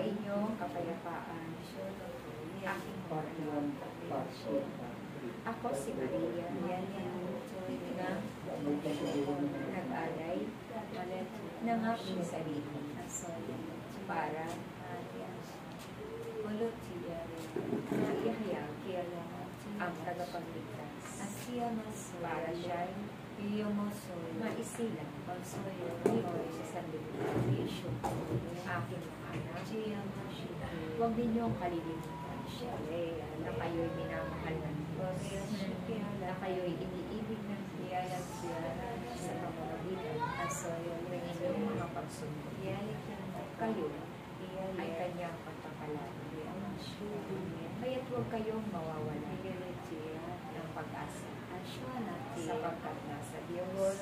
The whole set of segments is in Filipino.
inyong kapayapaan, aking Panginoon. Ako si Maria, na nag-alay ng aking sarili para maihayag ang tagapagligtas para siya'y maisilang dito sa sanlibutan. Aking mga anak, huwag ninyong kalilimutan na kayo'y minamahal ng Diyos, na kayo'y iniibig ng Diyos sa pamamagitan ng inyong mga pagsunod. Kayo ay kanyang pagkakalaan. Kaya't huwag kayong mawawala ng pag-asa, sapagkat nasa Diyos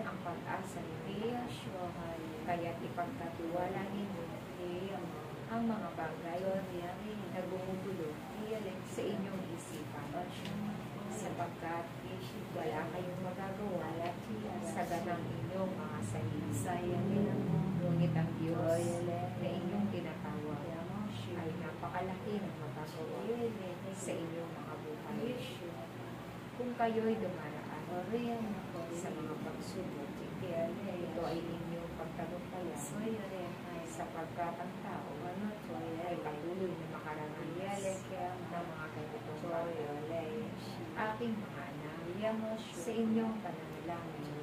ang pag-asa ninyo. Kaya't ipagkatiwala ninyo ang mga bagay na gumugulo sa inyong isipan, sapagkat wala kayong magagawa sa ganang inyong mga sarili. Ngunit ang Diyos na inyong tinatawag ay napakalaki ng magagawa sa inyong mga buhay. Kung kayo'y dumaraan sa mga pagsubok, ito ay inyong pagtagumpayan, sapagkat ang tao ay patuloy na makarangal ng mga ganitong bagay. Aking mga anak, sa inyong pananalangin,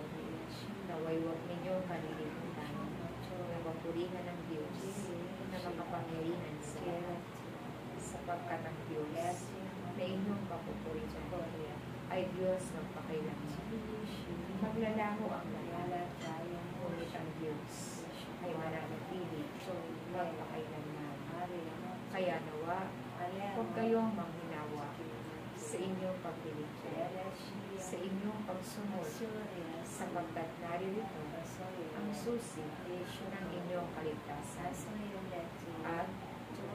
naway huwag ninyong kalilimutan na papurihan ng Diyos na makapangyarihan sa lahat, sapagkat ang Diyos na inyong papupurihan ay Diyos magpakailanman. Maglalaho ang lahat, ngunit ang Diyos ay mananatili magpakailanman. Kaya nawa, huwag kayong manghinawa sa inyong pagpilitan, sa inyong pagsunod, sapagkat naririto ang susi ng inyong kaligtasan. At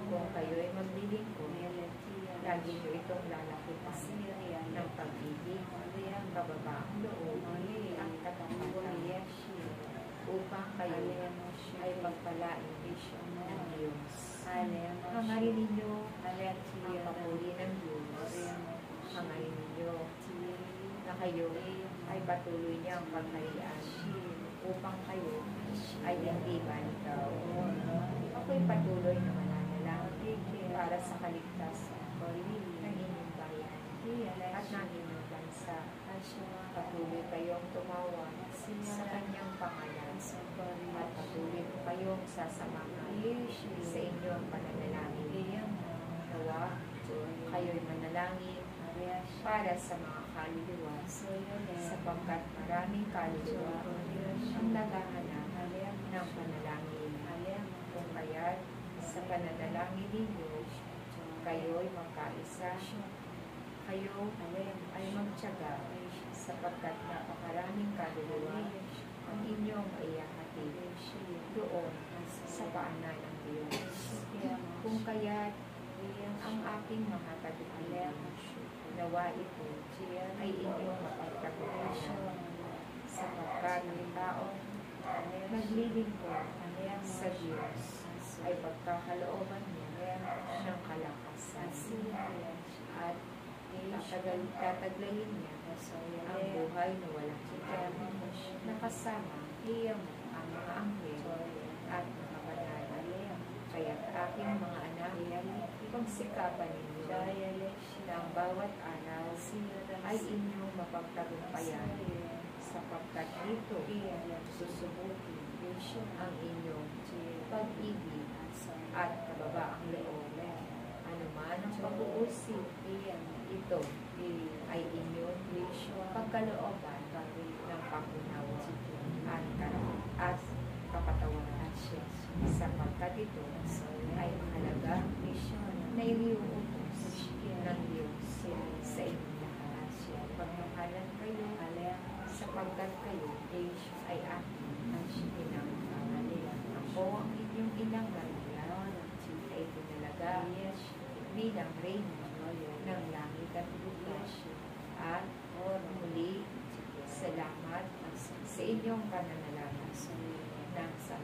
kung kayo'y maglilingkod, lagi nyo itong lalakitan ng pag-ibig, kababaang loob, at katapatan, upang kayo ay pagpalain ng Diyos. Hangarin ninyo ang papuri ng Diyos. Hangarin ninyo na kayo ay patuloy niyang pagharian upang kayo ay hindi banitaw. Ako'y patuloy na mananalangin para sa kaligtasan ng inyong bayan at ng inyong bansa. Patuloy kayong tumawa sa kanyang pangalan at patuloy ko kayong sasamahan sa inyong pananalangin. Nawa, kayo'y manalangin para sa mga kaluluwa, sapagkat maraming kaluluwa ang naghahanap ng panalangin. Kung kaya't sa pananalangin ninyo, kayo'y magkaisa, kayo ay magtiyaga, sapagkat napakaraming kaluluwa ang inyong iyahatid doon sa paanan ng Diyos. Kung kaya't ang aking mga katipunan, nawa ito ay inyong mapagtagumpayan, sapagkat ang taong naglilingkod sa Diyos ay pagkakalooban niya ng kalakasan at tataglayin niya ang buhay na walang hintay, nakasama ang mga anghel at mga banal. Kaya't aking mga anak, pagsikapan ninyo na ang bawat araw ay inyong mapagtagumpayan, sapagkat dito susubukin ang inyong pag-ibig at kababaang loob. Anuman ang pag-uusip, ito ay inyong pagkalooban ng pangunawa at kapatawaran, sapagkat ito ay mahalaga na iniuutos ng Diyos sa inyong lahat. Pagmamahalan kayo, sapagkat kayo ay aking inang. Ako ang inyong inang Maria ay pinalaga bilang reyna ng langit at lupa. At muli, salamat sa inyong pananalangin nang sa